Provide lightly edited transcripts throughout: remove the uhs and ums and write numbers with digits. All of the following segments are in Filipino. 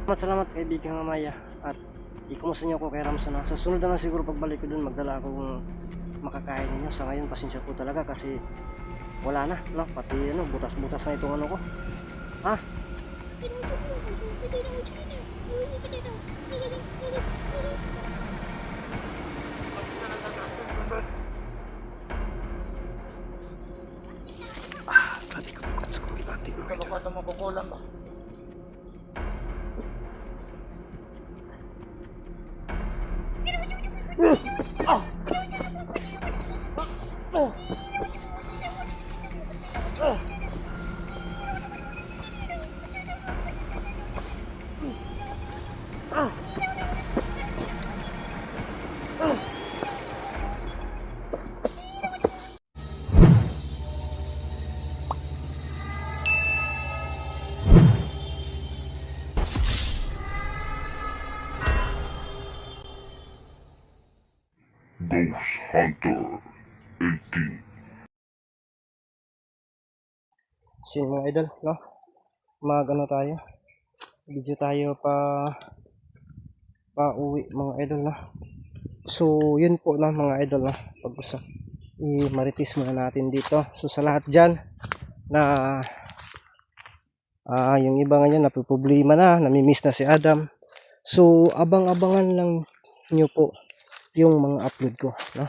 Salamat kaibigan Maya at ikumusta niyo ako kay Ramson na. Sa sunod na lang siguro pagbalik ko dun magdala akong makakain ninyo. Sa ngayon pasensya po talaga kasi wala na, no? Pati butas-butas na itong ano ko. Ha? Pati ko bukat sa kong ibati. Kalau kata mau kukulang ba? Ghost Hunter 18. So yun, mga idol, no? Mag-ano tayo? Video tayo pa uwi mga idol, no? So yun po na mga idol, no? Pag-usap i-maritis muna natin dito. So sa lahat dyan na yung iba ngayon napiproblema na, namimiss na si Adam. So abang-abangan lang nyo po yung mga upload ko, no?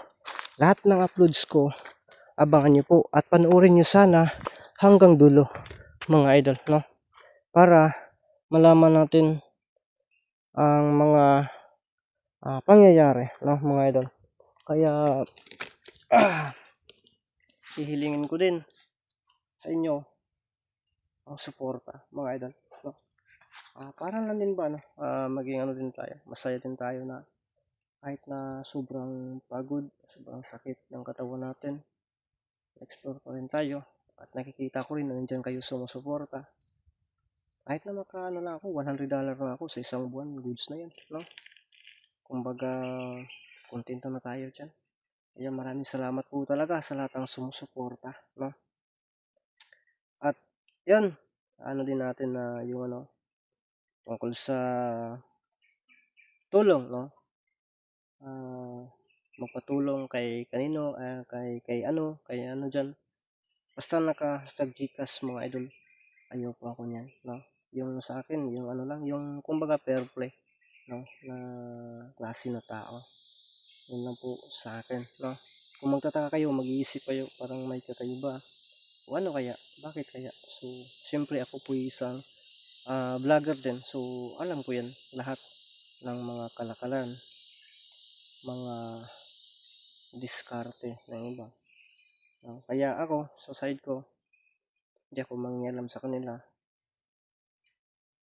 Lahat ng uploads ko abangan nyo po at panoorin nyo sana hanggang dulo mga idol, no? Para malaman natin ang mga pangyayari, no mga idol. Kaya hihilingin ko din sa inyo ang suporta mga idol, no? Para lang din ba, no? Maging ano din tayo, masaya din tayo na kahit na sobrang pagod, sobrang sakit ng katawan natin, explore pa rin tayo at nakikita ko rin na nandiyan kayo sumusuporta. Kahit na makaano lang ako, $100 na ako sa isang buwan, goods na yan, no? Kumbaga, kontento na tayo dyan. Kaya maraming salamat po talaga sa lahat ng sumusuporta, no? At yan, ano din natin na yung ano, tungkol sa tulong, no? Magpatulong kay kanino, kay ano dyan. Basta naka-hashtag GCash mga idol, ayoko ako niyan, no? Yung sa akin, yung ano lang, yung kumbaga fair play, no? Na klase na tao. Yun lang po sa akin, no? Kung magtataka kayo, mag-iisip kayo, parang may katayo ba? O ano kaya? Bakit kaya? So, siyempre ako po isang vlogger din. So, alam ko yan, lahat ng mga kalakalan, mga diskarte ng iba. No? Kaya ako, sa side ko, hindi ako mangyalam sa kanila.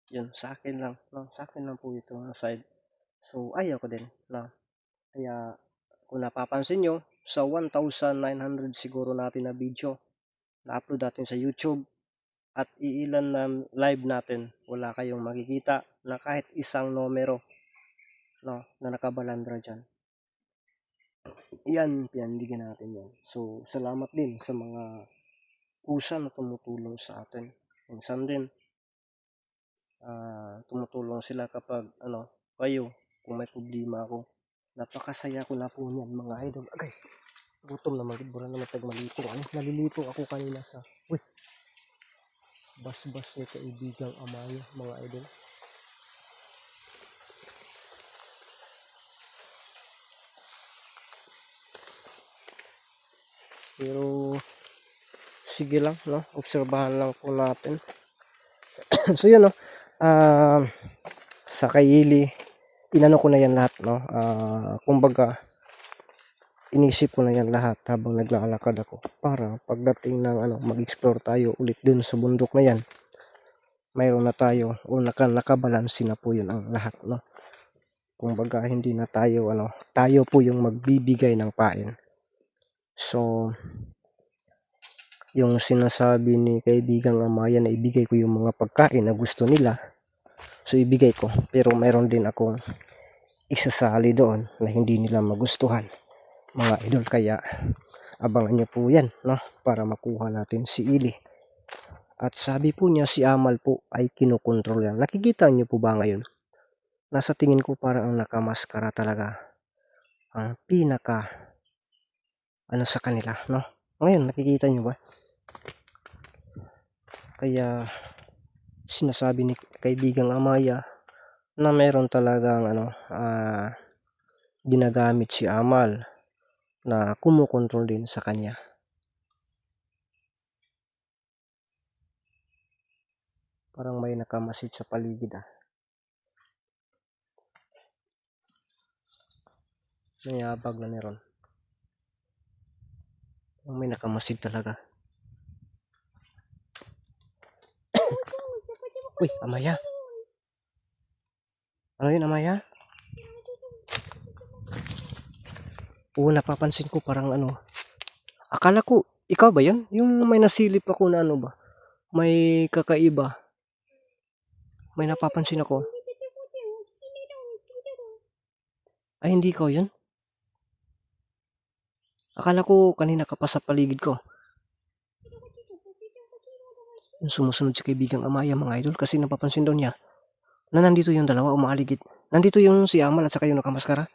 Yun, sa akin lang, no? Sa akin lang po ito ang side. So, ayaw ko din, no? Kaya, kung napapansin nyo, sa 1,900 siguro natin na video, na-upload natin sa YouTube, at iilan na live natin, wala kayong makikita na kahit isang numero, no, na nakabalandra dyan. Yan, piandigin natin yan. So, salamat din sa mga kusa na tumutulong sa atin. Minsan din, tumutulong sila kapag, kayo, kung may problema ako. Napakasaya ko na po niyan, mga idol. Agay, gutom na magibura na matagmalito. Nalilito ako kanina sa, bas-bas ni kaibigang Amaya, mga idol. Pero sige lang, no? Obserbahan lang po natin. So yun, no? Sa Kayili, inano ko na yan lahat, no? Kumbaga, inisip ko na yan lahat habang naglalakad ako para pagdating ng mag-explore tayo ulit dun sa bundok na yan, mayroon na tayo o nakabalansi na po yun ang lahat, no? Kumbaga, hindi na tayo, tayo po yung magbibigay ng pain. So, yung sinasabi ni kaibigang Amaya na ibigay ko yung mga pagkain na gusto nila, so ibigay ko. Pero mayroon din akong isasali doon na hindi nila magustuhan, mga idol. Kaya abangan nyo po yan, no? Para makuha natin si Ili. At sabi po niya si Amal po ay kinokontrol yan. Nakikita niyo po ba ngayon? Nasa tingin ko parang ang nakamaskara talaga. Ang pinaka ano sa kanila, no? Ngayon, nakikita niyo ba? Kaya sinasabi ni kaibigang Amaya na meron talagang ginagamit si Amal na kumukontrol din sa kanya. Parang may nakamasid sa paligid ah. Mayabag na meron. May nakamasid talaga. Uy, Amaya. Ano yun, Amaya? Oo, napapansin ko parang akala ko, ikaw ba yan? Yung may nasilip ako na ano ba? May kakaiba. May napapansin ako. Ay, hindi ikaw yun? Akala ko kanina ka pa sa paligid ko. Yung sumusunod si kaibigang Amaya, mga idol, kasi napapansin daw niya na nandito yung dalawa umaaligid. Nandito yung si Amal at saka yung nakamaskara.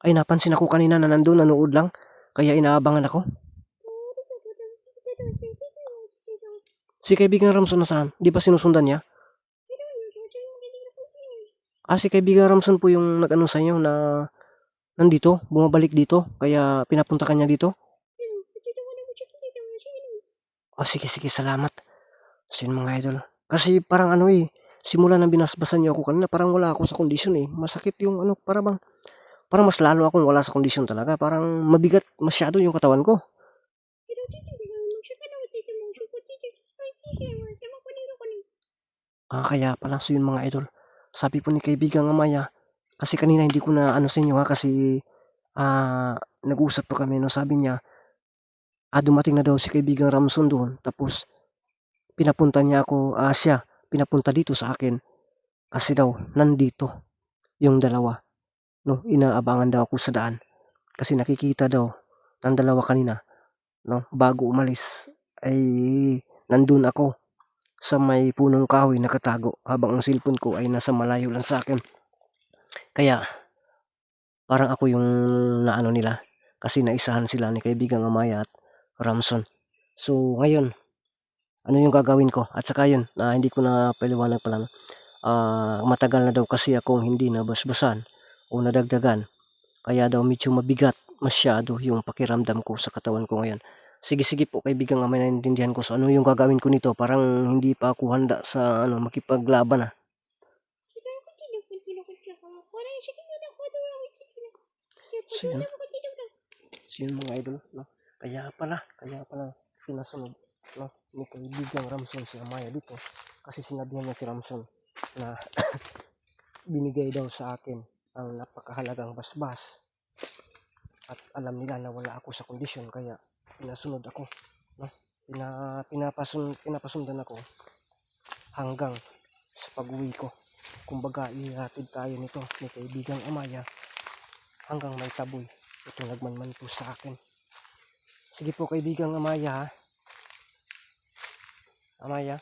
Ay, napansin ako kanina na nandun, nanood lang. Kaya inaabangan ako. Si kaibigang Ramson nasaan? Di ba sinusundan niya? Ah, si kaibigang Ramson po yung nag-ano sa inyo na nandito, bumabalik dito. Kaya pinapunta kanya dito. Oh, sige, sige, salamat. Sin mga idol. Kasi parang simula nang binasbasan niyo ako kanina, parang wala ako sa kondisyon eh. Masakit yung parang mas lalo akong wala sa kondisyon talaga. Parang mabigat masyado yung katawan ko. Kaya pala so yun mga idol. Sabi po ni kaibigang Amaya, kasi kanina hindi ko na ano sa inyo kasi nag-usap pa kami no, sabi niya, dumating na daw si kaibigang Ramson doon, tapos pinapunta niya ako, pinapunta dito sa akin, kasi daw, nandito, yung dalawa, no, inaabangan daw ako sa daan, kasi nakikita daw, ng dalawa kanina, no, bago umalis, ay, nandun ako, sa may punong kahoy nakatago, habang ang cellphone ko ay nasa malayo lang sa akin, kaya, parang ako yung naano nila, kasi naisahan sila ni kaibigang Amaya at Ramson, so, ngayon, ano yung gagawin ko? At saka yun, hindi ko na paliwanag pa lang. Matagal na daw kasi akong hindi nabasbasan o nadagdagan. Kaya daw medyo mabigat masyado yung pakiramdam ko sa katawan ko ngayon. Sige, sige po kaibigan, may naiintindihan ko. So ano yung gagawin ko nito? Parang hindi pa ako handa sa makipaglaban ah. So yun. So yun mga idol. No? Kaya pala pinasunod no, ni kaibigang Ramson si Amaya dito. Kasi sinabihan niya si Ramson na binigay daw sa akin ang napakahalagang basbas. At alam nila na wala ako sa kondisyon kaya pinasunod ako. No? Pinapasundan ako hanggang sa pag-uwi ko. Kumbaga ihatid tayo nito ni kaibigang Amaya hanggang may taboy. Ito nagmanman po sa akin. Sige po kaibigang Amaya ha. Amaya.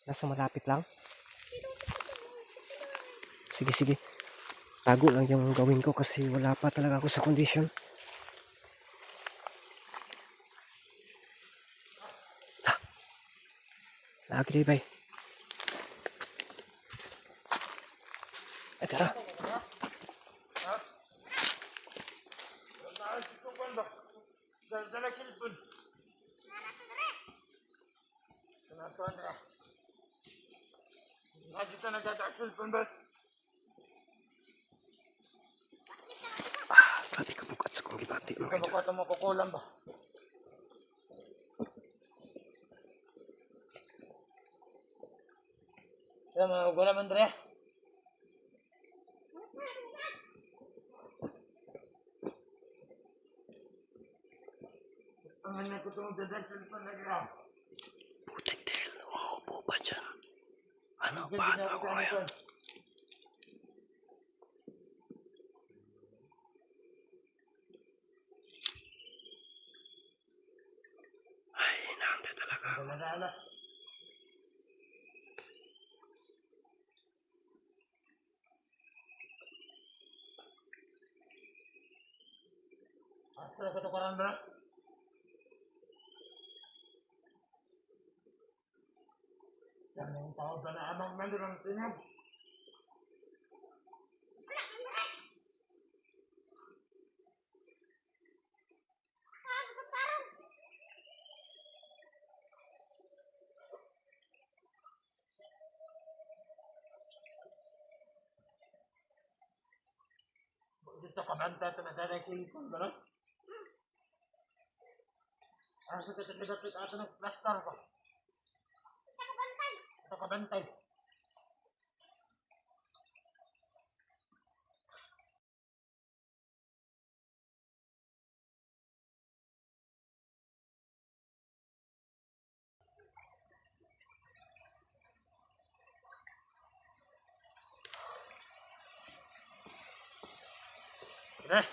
Nasa malapit lang? Sige, sige. Tago lang yung gawin ko kasi wala pa talaga ako sa kondisyon. Lagi day bay. Ay, tara. Pati ka bukat sa kong gibati mga idol. Bukat mo kukulam ba? Kaya mga kukulam Andre. Ang hanya ko itong dadagsan pa na gram. Putik din. Po ba dyan? Paano ako ngayon? bahala. Asal ketukaran berat. Yang tahu sana abang nanti orang tinggal. Gusto ka banta ito na sana silikon berat. Asal ketika ato ng plaster ko. Ito ka bantay. Eh,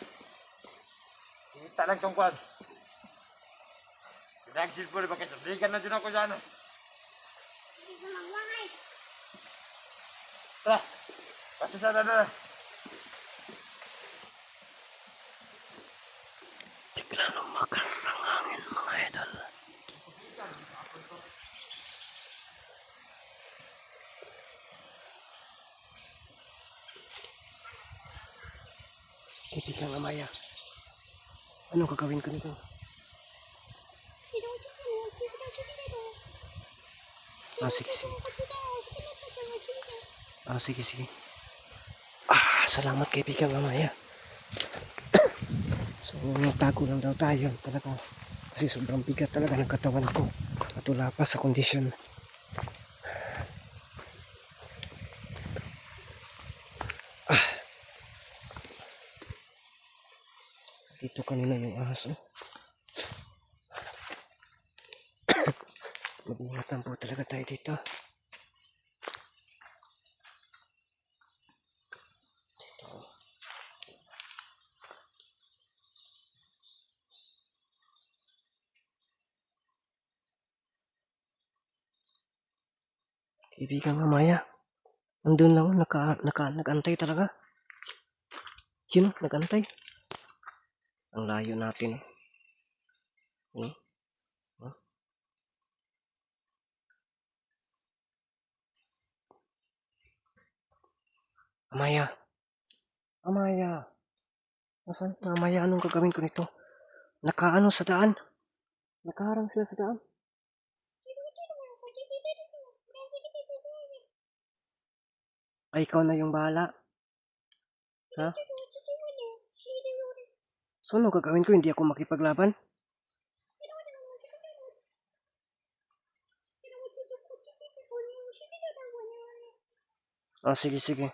kita lang tong kwan. Pinagsis po rin ba kasi sabihin na din ako dyan. Tara, kasi sana na. Bigla lumakas ang hangin mga idol. Kaibigan Amaya, anong gagawin ko nito? Sige, sige. Sige, sige. Salamat kaibigan Amaya. So, tago lang daw tayo talaga. Kasi sobrang bigat talaga ng katawan ko. At wala pa sa kondisyon. Dito kanina yung aso. Mag-ingatan po talaga tayo dito. Kaibigan Amaya, nandun lang, nagantay talaga. Yun, nagantay. Ang layo natin. Amaya. Amaya. Nasaan? Amaya, anong gagawin ko nito? Nakaano sa daan? Nakaharang sila sa daan? Ay, ikaw na yung bahala. Ha? So, anong gagawin ko? Hindi ako makipaglaban? Sige, sige.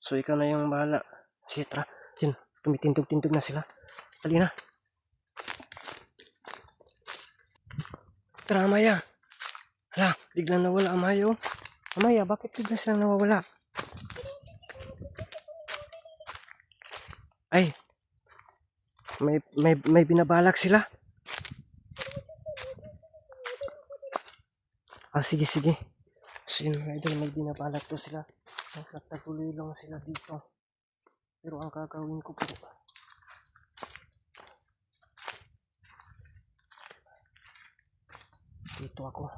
So, ikaw na yung bahala. Sige, tara. Yun, tumitindog-tindog na sila. Dali na. Tara, Amaya. Hala, biglang nawala, Amaya. Oh. Amaya, bakit biglang silang nawawala? Ay, may binabalak sila. Sige, sige. So, yun, idol, may binabalak to sila. Nagtataguloy lang sila dito. Pero ang gagawin ko po, dito ako.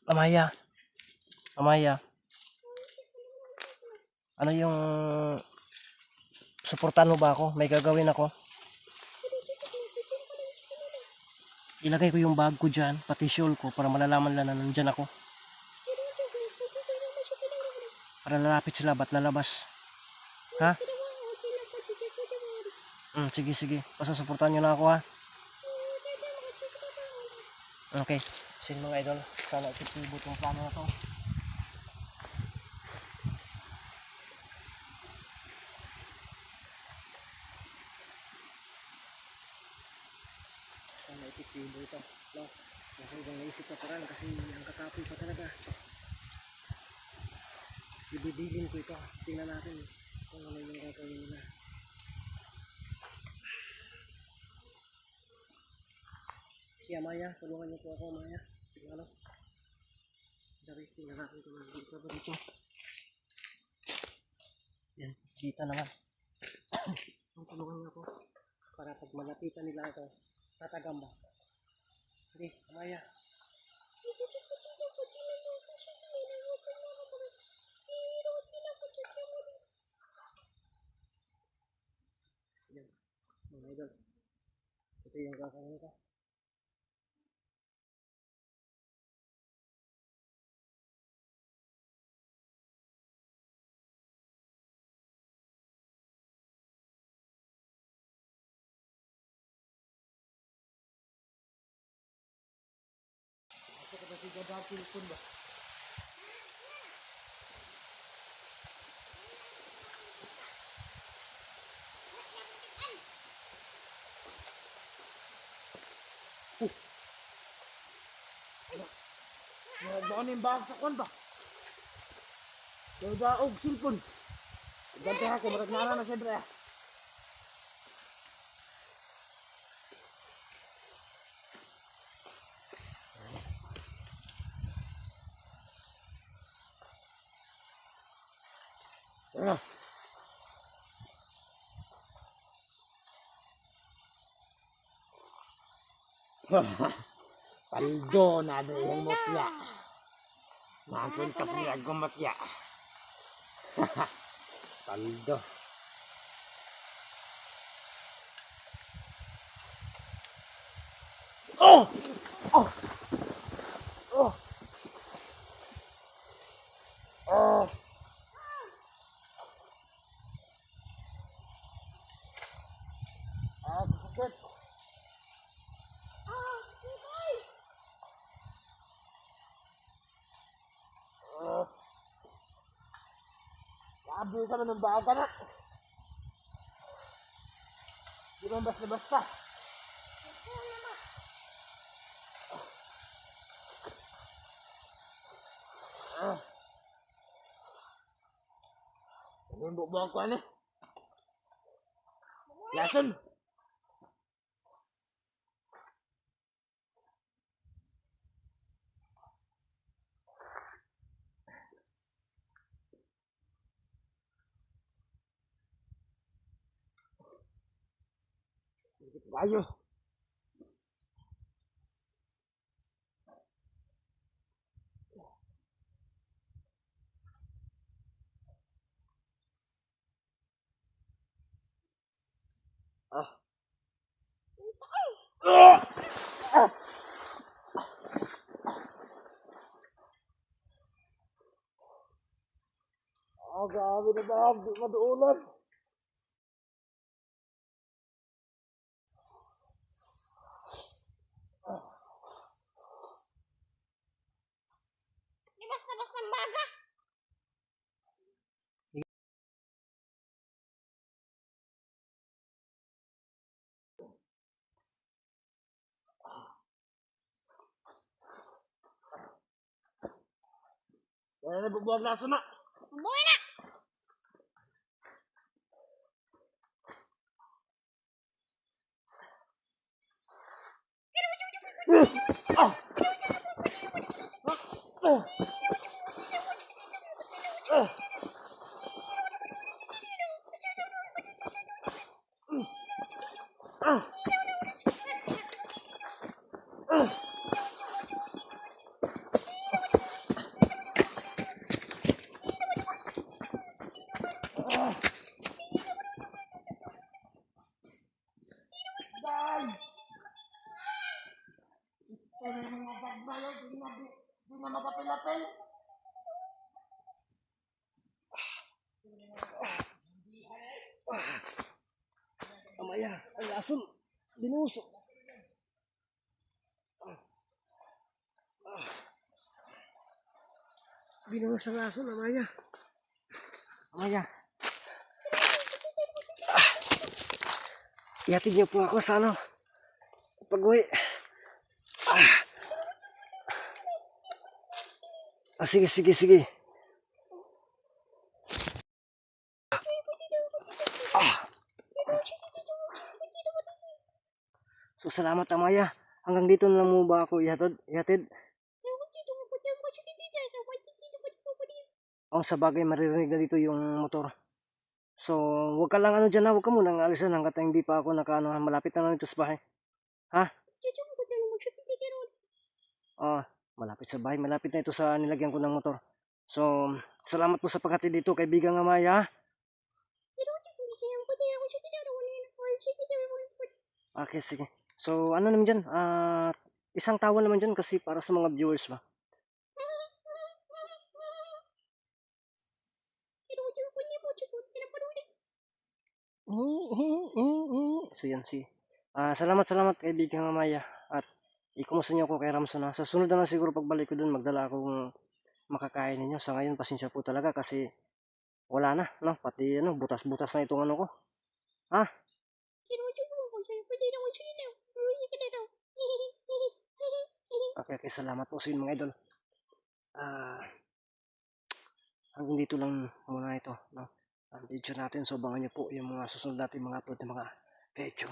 Amaya. Amaya. Ano yung suportahan mo ba ako? May gagawin ako. Ilagay ko yung bag ko dyan, pati shawl ko, para malalaman lang na nandyan ako. Para lalapit sila, ba't lalabas? Ha? Sige, sige. Basta suportahan nyo na ako, ha? Okay. So mga idol, sana epektibo itong plano na to. Sana epektibo ito. No? Kasi ibang naisip na parang kasi ang kakapoy pa talaga. Ibibilin ko ito. Tingnan natin kung ano yung gagawin nila. Kaya Maya, tulungan niyo po ako Maya. Ano? Dari, tingnan ko lang dito ba dito. Yan, dito naman. Ang tulungan niyo ako para pag malapitan nila ito, tatagamba. Sige, Maya. Yan, mga idol. Ito yung gagawin ko. Ito ko ba si Gadar Pilpun ba? Nagbaon yung bahag sa kwan ba? Yung daog silpon. Ganti ako, marag na siyempre. Ah. Paldo na ada yang mutya. Makin tapi aku mutya. Paldo. Oh! Oh! Oh! Oh! Ah, sakit. Grabe sa ng baga na. Di ba basta-basta? Ah. Ano yung bubuang ko ano? Lason! Sakit kayo. Ah. Ah. Ah. Ah, grabe na ba? Di maduulan. Di basta-basta baga. Wala na bubuang lason na. Buhay na. Ah! Ah! Ah! Ah! Ah! Dai! Gusto na yung mga bagbayo, di na makapilapil. Amaya, ang lason. Binuso. Binuso ang lason, Amaya. Amaya. Ihatid niyo po ako sa ano. Pag-uwi. Sige, sige, sige. So, salamat Amaya. Hanggang dito na lang mo ba ako ihatid? Sa bagay maririnig na dito yung motor. So, wag ka lang ano dyan ha, wag ka munang alisan hanggat hindi pa ako nakaano, malapit na lang dito sa bahay. Ha? Oh, malapit sa bahay, malapit na ito sa nilagyan ko ng motor. So, salamat po sa paghatid dito, kaibigan Amaya. Ha? Okay, sige. So, ano naman dyan? Isang tawa naman dyan kasi para sa mga viewers ba? So, yan si. Salamat kaibigan Amaya. At ikumusta niyo ako kay Ramson ha. Sa sunod na lang siguro pagbalik ko dun, magdala akong makakain ninyo. Sa ngayon, pasensya po talaga kasi wala na, no? Pati ano, butas-butas na itong ano ko. Ha? Okay, salamat po sa inyo mga idol. Hanggang dito lang muna ito, no? Ang video natin. So, abangan niyo po yung mga susunod natin mga upload ng mga video.